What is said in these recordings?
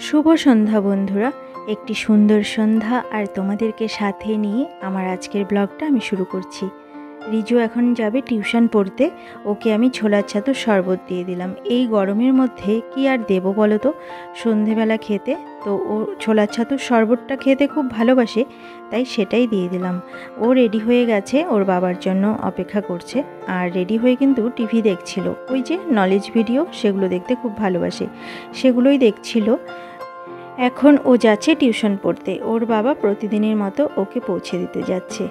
শুভ সন্ধ্যা বন্ধুরা। একটি সুন্দর সন্ধ্যা আর তোমাদেরকে সাথে নিয়ে আমার আজকের ব্লগটা আমি শুরু করছি। রিজু এখন যাবে টিউশন পড়তে, ওকে আমি ছোলার ছাতুর শরবত দিয়ে দিলাম। এই গরমের মধ্যে কি আর দেবো বলো তো সন্ধেবেলা খেতে। তো ও ছোলার ছাতুর শরবতটা খেতে খুব ভালোবাসে, তাই সেটাই দিয়ে দিলাম। ও রেডি হয়ে গেছে, ওর বাবার জন্য অপেক্ষা করছে। আর রেডি হয়ে কিন্তু টিভি দেখছিল, ওই যে নলেজ ভিডিও, সেগুলো দেখতে খুব ভালোবাসে, সেগুলোই দেখছিল। এখন ও যাচ্ছে টিউশন পড়তে, ওর বাবা প্রতিদিনের মতো ওকে পৌঁছে দিতে যাচ্ছে।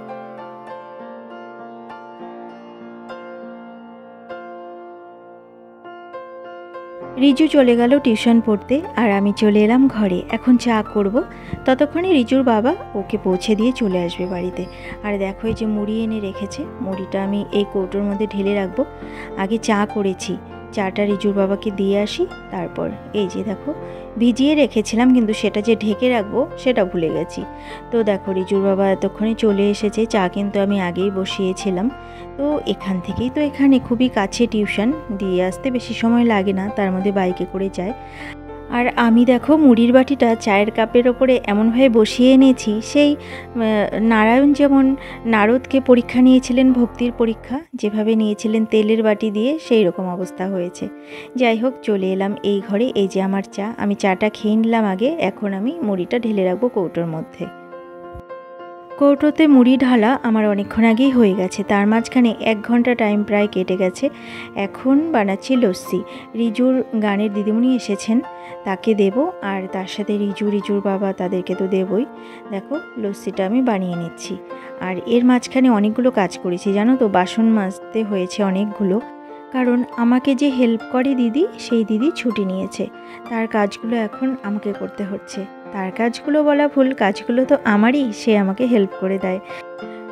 রিজু চলে গেল টিউশন পড়তে আর আমি চলে এলাম ঘরে। এখন চা করব, ততক্ষণে রিজুর বাবা ওকে পৌঁছে দিয়ে চলে আসবে বাড়িতে। আর দেখো এই যে মুড়ি এনে রেখেছে, মুড়িটা আমি এই কৌটোর মধ্যে ঢেলে রাখবো। আগে চা করেছি, চাটা রিজুর বাবাকে দিয়ে আসি, তারপর এই যে দেখো ভিজিয়ে রেখেছিলাম, কিন্তু সেটা যে ঢেকে রাখবো সেটা ভুলে গেছি। তো দেখো রিজুর বাবা এতক্ষণে চলে এসেছে, চা কিন্তু আমি আগেই বসিয়েছিলাম। তো এখান থেকেই তো এখানে খুবই কাছে টিউশন, দিয়ে আসতে বেশি সময় লাগে না, তার মধ্যে বাইকে করে যায়। আর আমি দেখো মুড়ির বাটিটা চায়ের কাপের ওপরে এমনভাবে বসিয়ে এনেছি, সেই নারায়ণ যেমন নারদকে পরীক্ষা নিয়েছিলেন, ভক্তির পরীক্ষা যেভাবে নিয়েছিলেন তেলের বাটি দিয়ে, সেই রকম অবস্থা হয়েছে। যাই হোক, চলে এলাম এই ঘরে। এই যে আমার চা, আমি চাটা খেয়ে নিলাম আগে, এখন আমি মুড়িটা ঢেলে রাখবো কৌটোর মধ্যে। কৌটোতে মুড়ি ঢালা আমার অনেকক্ষণ আগেই হয়ে গেছে, তার মাঝখানে 1 ঘন্টা টাইম প্রায় কেটে গেছে। এখন বানাচ্ছি লস্যি। রিজুর গানের দিদিমণি এসেছেন, তাকে দেব, আর তার সাথে রিজুর বাবা, তাদেরকে তো দেবই। দেখো লস্যিটা আমি বানিয়ে নিচ্ছি। আর এর মাঝখানে অনেকগুলো কাজ করেছি জানো তো, বাসন মাজতে হয়েছে অনেকগুলো, কারণ আমাকে যে হেল্প করে দিদি, সেই দিদি ছুটি নিয়েছে, তার কাজগুলো এখন আমাকে করতে হচ্ছে। তার কাজগুলো বলা ভুল, কাজগুলো তো আমারই, সে আমাকে হেল্প করে দেয়।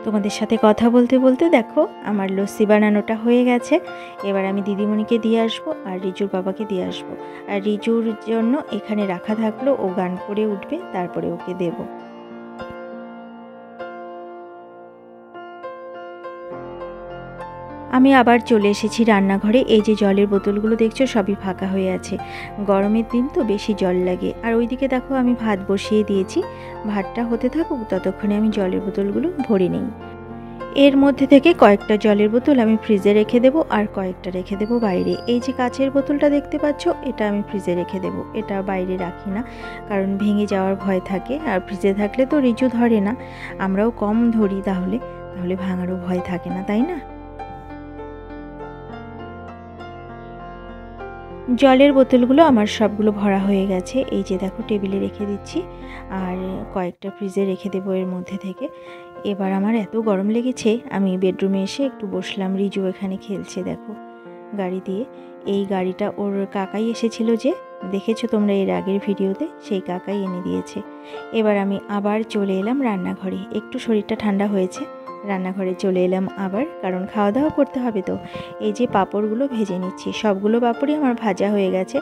তোমাদের সাথে কথা বলতে বলতে দেখো আমার লস্যি বানানোটা হয়ে গেছে। এবার আমি দিদিমণিকে দিয়ে আসবো আর রিজুর বাবাকে দিয়ে আসবো। আর রিজুর জন্য এখানে রাখা থাকলো, ও গান করে উঠবে, তারপরে ওকে দেবো। আমি আবার চলে এসেছি রান্নাঘরে। এই যে জলের বোতলগুলো দেখছো, সবই ফাঁকা হয়ে আছে। গরমের দিন তো বেশি জল লাগে। আর ওইদিকে দেখো আমি ভাত বসিয়ে দিয়েছি, ভাতটা হতে থাকুক, ততক্ষণে আমি জলের বোতলগুলো ভরে নিই। এর মধ্যে থেকে কয়েকটা জলের বোতল আমি ফ্রিজে রেখে দেবো, আর কয়েকটা রেখে দেবো বাইরে। এই যে কাচের বোতলটা দেখতে পাচ্ছ, এটা আমি ফ্রিজে রেখে দেবো, এটা বাইরে রাখি না, কারণ ভেঙে যাওয়ার ভয় থাকে। আর ফ্রিজে থাকলে তো রিজু ধরে না, আমরাও কম ধরি, তাহলে ভাঙারও ভয় থাকে না, তাই না? জলের বোতলগুলো আমার সবগুলো ভরা হয়ে গেছে। এই যে দেখো টেবিলে রেখে দিচ্ছি, আর কয়েকটা ফ্রিজে রেখে দেবো এর মধ্যে থেকে। এবার আমার এত গরম লেগেছে, আমি বেডরুমে এসে একটু বসলাম। রিজু এখানে খেলছে দেখো গাড়ি দিয়ে। এই গাড়িটা ওর কাকাই এসেছিল, যে দেখেছো তোমরা এর আগের ভিডিওতে, সেই কাকাই এনে দিয়েছে। এবার আমি আবার চলে এলাম রান্নাঘরে, একটু শরীরটা ঠান্ডা হয়েছে, রান্নাঘরে চলে এলাম আবার, কারণ খাওয়া দাওয়া করতে হবে তো। এই যে পাঁপড়গুলো ভেজে নিচ্ছি, সবগুলো পাঁপড়ই আমার ভাজা হয়ে গেছে।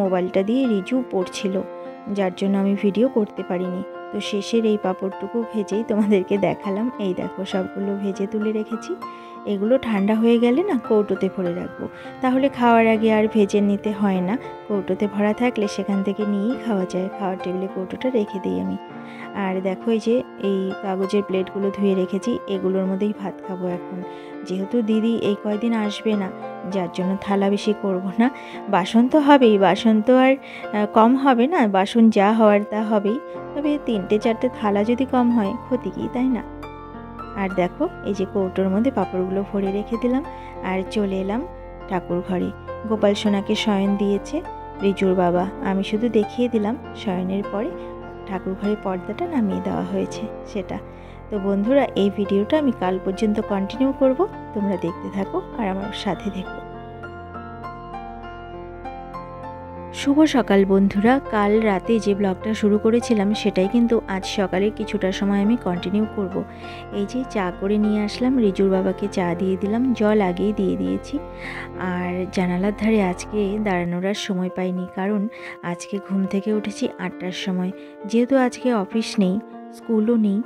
মোবাইলটা দিয়ে রিজু পড়ছিল, যার জন্য আমি ভিডিও করতে পারিনি। তো শেষের এই পাঁপড়টুকু ভেজেই তোমাদেরকে দেখালাম। এই দেখো সবগুলো ভেজে তুলে রেখেছি। এগুলো ঠান্ডা হয়ে গেলে না কৌটোতে ভরে রাখবো, তাহলে খাওয়ার আগে আর ভেজে নিতে হয় না। কৌটোতে ভরা থাকলে সেখান থেকে নিয়েই খাওয়া যায়। খাওয়ার টেবিলে কৌটোটা রেখে দিই আমি। আর দেখো এই যে এই কাগজের প্লেটগুলো ধুয়ে রেখেছি, এগুলোর মধ্যেই ভাত খাবো এখন। যেহেতু দিদি এই কয়দিন আসবে না, যার জন্য থালা বেশি করব না। বাসন তো হবেই, বাসন তো আর কম হবে না, বাসন যা হওয়ার তা হবেই, তবে 3-4টে থালা যদি কম হয় ক্ষতি কি, তাই না? আর দেখো এই যে কৌটোর মধ্যে পাঁপড়গুলো ভরে রেখে দিলাম, আর চলে এলাম ঠাকুর ঘরে। গোপাল সোনাকে শয়ন দিয়েছে রিজুর বাবা, আমি শুধু দেখিয়ে দিলাম শয়নের পরে ঠাকুর ঘরে পর্দাটা নামিয়ে দেওয়া হয়েছে সেটা। তো বন্ধুরা, এই ভিডিওটা আমি কাল পর্যন্ত কন্টিনিউ করব, তোমরা দেখতে থাকো আর আমার সাথে থেকো। শুভ সকাল বন্ধুরা। কাল রাতে যে ব্লগটা শুরু করেছিলাম, সেটাই কিন্তু আজ সকালে কিছুটা সময় আমি কন্টিনিউ করব। এই যে চা করে নিয়ে আসলাম, রিজুর বাবাকে চা দিয়ে দিলাম, জল আগেই দিয়ে দিয়েছি। আর জানালার ধারে আজকে দাঁড়ানোর আর সময় পাইনি, কারণ আজকে ঘুম থেকে উঠেছি 8টার সময়। যেহেতু আজকে অফিস নেই, স্কুলও নেই,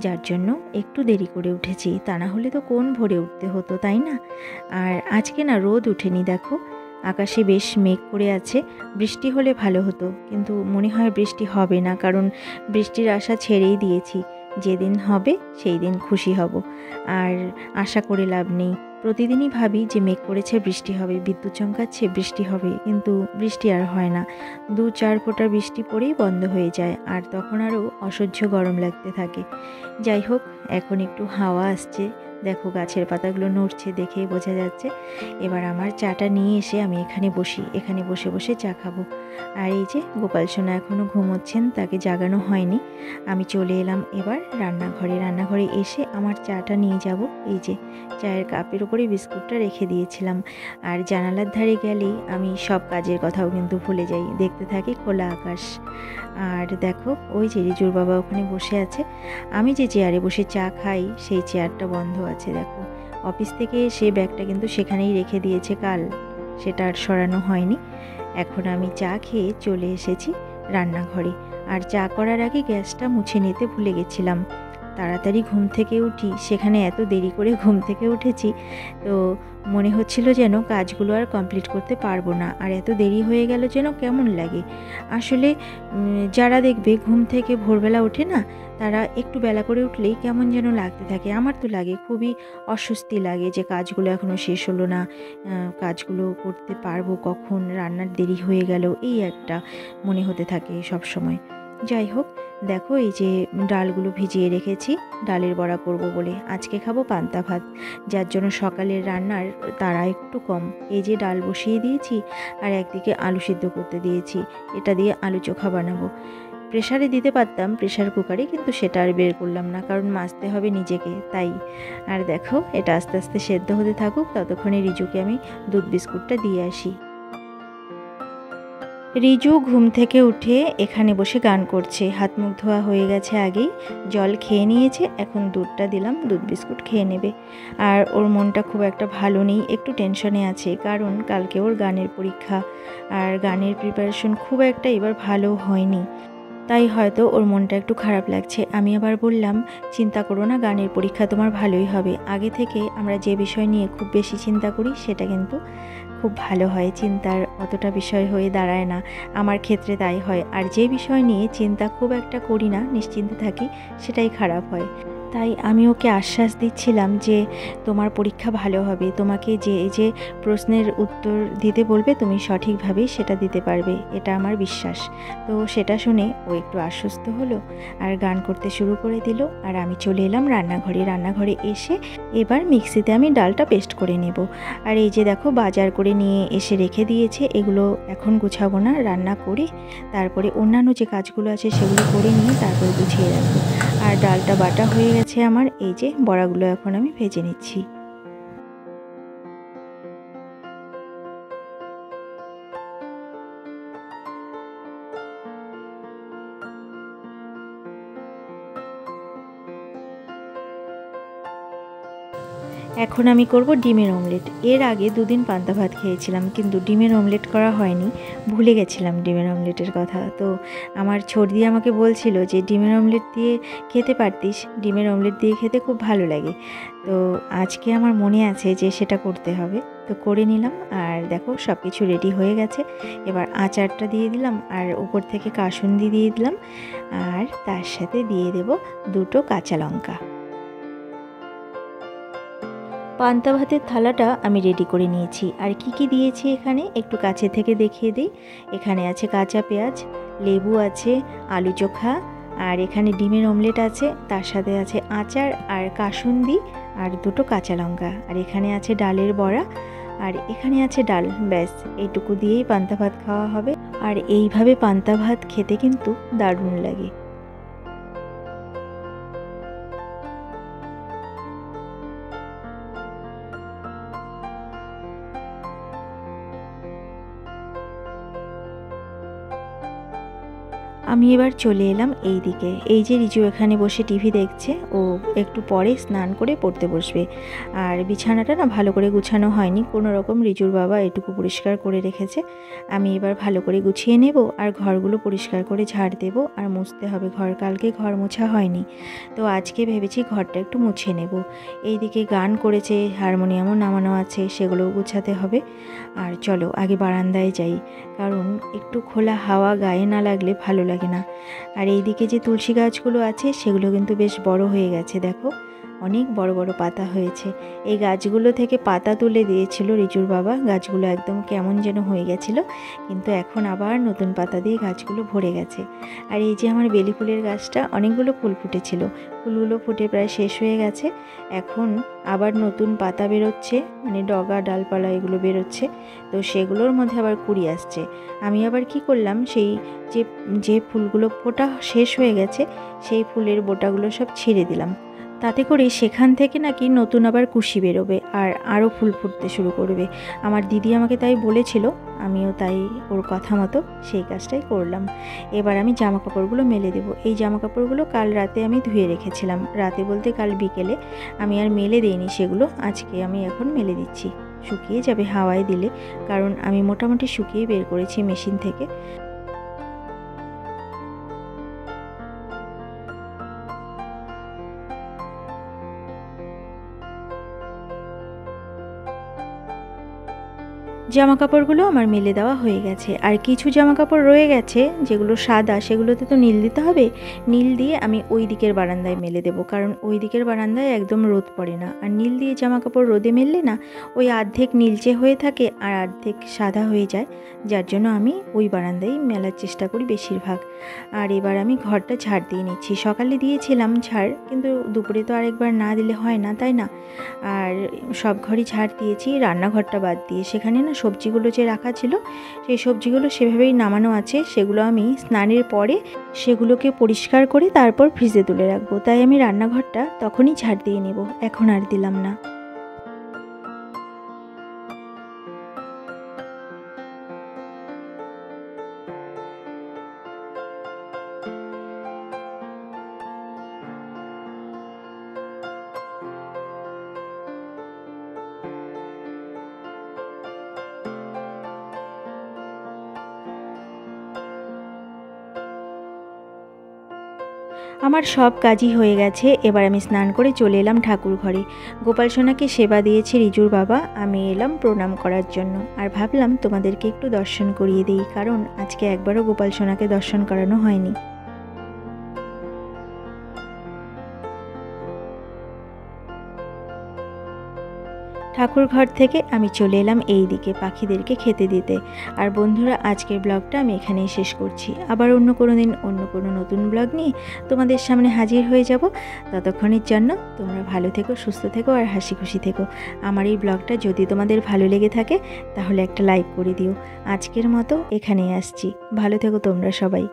যার জন্য একটু দেরি করে উঠেছি, তা না হলে তো কোন ভোরে উঠতে হতো, তাই না? আর আজকে না রোদ উঠেনি, দেখো আকাশে বেশ মেঘ করে আছে, বৃষ্টি হলে ভালো হতো, কিন্তু মনে হয় বৃষ্টি হবে না, কারণ বৃষ্টির আশা ছেড়েই দিয়েছি। যেদিন হবে সেই দিন খুশি হব, আর আশা করে লাভ নেই। প্রতিদিনই ভাবি যে মেঘ করেছে বৃষ্টি হবে, বিদ্যুৎ চমকাচ্ছে বৃষ্টি হবে, কিন্তু বৃষ্টি আর হয় না। 2-4 ফোঁটা বৃষ্টি পড়েই বন্ধ হয়ে যায়, আর তখন আরও অসহ্য গরম লাগতে থাকে। যাই হোক, এখন একটু হাওয়া আসছে, দেখো গাছের পাতাগুলো নড়ছে, দেখেই বোঝা যাচ্ছে। এবার আমার চাটা নিয়ে এসে আমি এখানে বসি, এখানে বসে বসে চা খাবো। আর এই যে গোপাল সোনা এখনও ঘুমোচ্ছেন, তাকে জাগানো হয়নি। আমি চলে এলাম এবার রান্নাঘরে এসে আমার চাটা নিয়ে যাব। এই যে চায়ের কাপের উপরে বিস্কুটটা রেখে দিয়েছিলাম। আর জানালার ধারে গেলেই আমি সব কাজের কথাও কিন্তু ভুলে যাই, দেখতে থাকি খোলা আকাশ। আর দেখো ওই যে রিজুর বাবা ওখানে বসে আছে, আমি যে চেয়ারে বসে চা খাই সেই চেয়ারটা বন্ধ আছে। দেখো অফিস থেকে এসে ব্যাগটা কিন্তু সেখানেই রেখে দিয়েছে কাল, সেটা আর সরানো হয়নি। এখন আমি চা খেয়ে চলে এসেছি রান্নাঘরে, আর চা করার আগে গ্যাসটা মুছে নিতে ভুলে গেছিলাম। তাড়াতাড়ি ঘুম থেকে উঠি, সেখানে এত দেরি করে ঘুম থেকে উঠেছি, তো মনে হচ্ছিল যেন কাজগুলো আর কমপ্লিট করতে পারবো না, আর এত দেরি হয়ে গেল যেন কেমন লাগে। আসলে যারা দেখবে ঘুম থেকে ভোরবেলা ওঠে না, তারা একটু বেলা করে উঠলেই কেমন যেন লাগতে থাকে। আমার তো লাগে, খুবই অস্বস্তি লাগে যে কাজগুলো এখনও শেষ হলো না, কাজগুলো করতে পারবো কখন, রান্নার দেরি হয়ে গেল, এই একটা মনে হতে থাকে সব সময়। যাই হোক, দেখো এই যে ডালগুলো ভিজিয়ে রেখেছি ডালের বড়া করব বলে। আজকে খাবো পান্তা ভাত, যার জন্য সকালের রান্নার তাড়া একটু কম। এই যে ডাল বসিয়ে দিয়েছি, আর একদিকে আলু সিদ্ধ করতে দিয়েছি, এটা দিয়ে আলু চোখা বানাবো। প্রেসারে দিতে পারতাম, প্রেসার কুকারে, কিন্তু সেটা আর বের করলাম না, কারণ মাজতে হবে নিজেকে, তাই। আর দেখো এটা আস্তে আস্তে সেদ্ধ হতে থাকুক, ততক্ষণে রিজুকে আমি দুধ বিস্কুটটা দিয়ে আসি। রিজু ঘুম থেকে উঠে এখানে বসে গান করছে, হাত মুখ ধোয়া হয়ে গেছে আগেই, জল খেয়ে নিয়েছে, এখন দুধটা দিলাম, দুধ বিস্কুট খেয়ে নেবে। আর ওর মনটা খুব একটা ভালো নেই, একটু টেনশনে আছে, কারণ কালকে ওর গানের পরীক্ষা, আর গানের প্রিপারেশন খুব একটা এবার ভালো হয়নি, তাই হয়তো ওর মনটা একটু খারাপ লাগছে। আমি আবার বললাম, চিন্তা করো না, গানের পরীক্ষা তোমার ভালোই হবে। আগে থেকে আমরা যে বিষয় নিয়ে খুব বেশি চিন্তা করি সেটা কিন্তু খুব ভালো হয়, চিন্তার অতটা বিষয় হয়ে দাঁড়ায় না, আমার ক্ষেত্রে তাই হয়। আর যে বিষয় নিয়ে চিন্তা খুব একটা করি না, নিশ্চিন্তে থাকি, সেটাই খারাপ হয়। তাই আমি ওকে আশ্বাস দিচ্ছিলাম যে তোমার পরীক্ষা ভালো হবে, তোমাকে যে এই যে প্রশ্নের উত্তর দিতে বলবে তুমি সঠিকভাবেই সেটা দিতে পারবে, এটা আমার বিশ্বাস। তো সেটা শুনে ও একটু আশ্বস্ত হলো, আর গান করতে শুরু করে দিল। আর আমি চলে এলাম রান্নাঘরে এসে এবার মিক্সিতে আমি ডালটা পেস্ট করে নেব। আর এই যে দেখো বাজার করে নিয়ে এসে রেখে দিয়েছে, এগুলো এখন গুছাবো না, রান্না করে তারপরে অন্যান্য যে কাজগুলো আছে সেগুলো করে নিয়ে তারপরে গুছিয়ে রাখবো। আর ডালটা বাটা হয়ে গেছে আমার, এই যে বড়াগুলো এখন আমি ভেজে নিচ্ছি। এখন আমি করব ডিমের অমলেট। এর আগে 2 দিন পান্তা ভাত খেয়েছিলাম, কিন্তু ডিমের অমলেট করা হয়নি, ভুলে গেছিলাম ডিমের অমলেটের কথা। তো আমার ছোটদি আমাকে বলছিল যে ডিমের অমলেট দিয়ে খেতে পারতিস, ডিমের অমলেট দিয়ে খেতে খুব ভালো লাগে। তো আজকে আমার মনে আছে যে সেটা করতে হবে, তো করে নিলাম। আর দেখো সব কিছু রেডি হয়ে গেছে, এবার আচারটা দিয়ে দিলাম, আর উপর থেকে কাসুন্দি দিয়ে দিলাম, আর তার সাথে দিয়ে দেব 2টো কাঁচা লঙ্কা। পান্তা ভাতের থালাটা আমি রেডি করে নিয়েছি। আর কি কি দিয়েছি এখানে একটু কাছে থেকে দেখিয়ে দিই। এখানে আছে কাঁচা পেঁয়াজ, লেবু আছে, আলু চোখা, আর এখানে ডিমের অমলেট আছে, তার সাথে আছে আচার আর কাসুন্দি, আর 2টো কাঁচা লঙ্কা, আর এখানে আছে ডালের বড়া, আর এখানে আছে ডাল। ব্যাস এইটুকু দিয়েই পান্তা ভাত খাওয়া হবে। আর এইভাবে পান্তা ভাত খেতে কিন্তু দারুণ লাগে। আমি এবার চলে এলাম এই দিকে। এই যে রিজু এখানে বসে টিভি দেখছে, ও একটু পরে স্নান করে পড়তে বসবে। আর বিছানাটা না ভালো করে গুছানো হয়নি, কোনো রকম রিজুর বাবা এটুকু পরিষ্কার করে রেখেছে। আমি এবার ভালো করে গুছিয়ে নেব আর ঘরগুলো পরিষ্কার করে ঝাড় দেব আর মুছতে হবে ঘর। কালকে ঘর মোছা হয়নি, তো আজকে ভেবেছি ঘরটা একটু মুছে নেব। এইদিকে গান করেছে, হারমোনিয়ামও নামানো আছে, সেগুলোও গুছাতে হবে। আর চলো আগে বারান্দায় যাই, কারণ একটু খোলা হাওয়া গায়ে না লাগলে ভালো লাগে না। আর এইদিকে যে তুলসী গাছগুলো আছে সেগুলো কিন্তু বেশ বড় হয়ে গেছে, দেখো অনেক বড় বড় পাতা হয়েছে। এই গাছগুলো থেকে পাতা তুলে দিয়েছিল রিজুর বাবা, গাছগুলো একদম কেমন যেন হয়ে গেছিলো, কিন্তু এখন আবার নতুন পাতা দিয়ে গাছগুলো ভরে গেছে। আর এই যে আমার বেলি ফুলের গাছটা, অনেকগুলো ফুল ফুটেছিল, ফুলগুলো ফুটে প্রায় শেষ হয়ে গেছে। এখন আবার নতুন পাতা বেরোচ্ছে, মানে ডগা ডালপালা এগুলো বেরোচ্ছে, তো সেগুলোর মধ্যে আবার কুড়ি আসছে। আমি আবার কি করলাম, সেই যে ফুলগুলো ফোটা শেষ হয়ে গেছে সেই ফুলের বোটাগুলো সব ছিঁড়ে দিলাম, তাতে করে সেখান থেকে নাকি নতুন আবার কুশি বেরোবে আর আরও ফুল ফুটতে শুরু করবে। আমার দিদি আমাকে তাই বলেছিল, আমিও তাই ওর কথা মতো সেই কাজটাই করলাম। এবার আমি জামা কাপড়গুলো মেলে দেবো। এই জামা কাপড়গুলো কাল রাতে আমি ধুয়ে রেখেছিলাম, রাতে বলতে কাল বিকেলে। আমি আর মেলে দিইনি সেগুলো, আজকে আমি এখন মেলে দিচ্ছি। শুকিয়ে যাবে হাওয়ায় দিলে, কারণ আমি মোটামুটি শুকিয়ে বের করেছি মেশিন থেকে। জামা কাপড়গুলো আমার মেলে দেওয়া হয়ে গেছে, আর কিছু জামা কাপড় রয়ে গেছে যেগুলো সাদা, সেগুলোতে তো নীল দিতে হবে। নীল দিয়ে আমি ওই দিকের বারান্দায় মেলে দেবো, কারণ ওই দিকের বারান্দায় একদম রোদ পড়ে না। আর নীল দিয়ে জামা কাপড় রোদে মেললে না ওই অর্ধেক নীলচে হয়ে থাকে আর অর্ধেক সাদা হয়ে যায়, যার জন্য আমি ওই বারান্দায় মেলার চেষ্টা করি বেশিরভাগ। আর এবার আমি ঘরটা ঝাড় দিয়ে নিচ্ছি। সকালে দিয়েছিলাম ঝাড়, কিন্তু দুপুরে তো আরেকবার না দিলে হয় না, তাই না? আর সব ঘরই ঝাড় দিয়েছি, রান্নাঘরটা বাদ দিয়ে। সেখানে না সবজিগুলো যে রাখা ছিল সেই সবজিগুলো সেভাবেই নামানো আছে, সেগুলো আমি স্নানের পরে সেগুলোকে পরিষ্কার করে তারপর ফ্রিজে তুলে রাখবো। তাই আমি রান্নাঘরটা তখনই ঝাড় দিয়ে নেব, এখন আর দিলাম না। আমার সব কাজই হয়ে গেছে। এবার আমি স্নান করে চলে এলাম ঠাকুর ঘরে। গোপাল সোনাকে সেবা দিয়েছে রিজুর বাবা, আমি এলাম প্রণাম করার জন্য। আর ভাবলাম তোমাদেরকে একটু দর্শন করিয়ে দিই, কারণ আজকে একবারও গোপাল সোনাকে দর্শন করানো হয়নি। ঠাকুর ঘর থেকে আমি চলে এলাম এই দিকে পাখিদেরকে খেতে দিতে। আর বন্ধুরা, আজকের ব্লগটা আমি এখানেই শেষ করছি। আবার অন্য কোনো দিন অন্য কোনো নতুন ব্লগ নিয়ে তোমাদের সামনে হাজির হয়ে যাব। ততক্ষণের জন্য তোমরা ভালো থেকো, সুস্থ থেকো আর হাসি খুশি থেকো। আমার এই ব্লগটা যদি তোমাদের ভালো লেগে থাকে তাহলে একটা লাইক করে দিও। আজকের মতো এখানেই আসছি, ভালো থেকো তোমরা সবাই।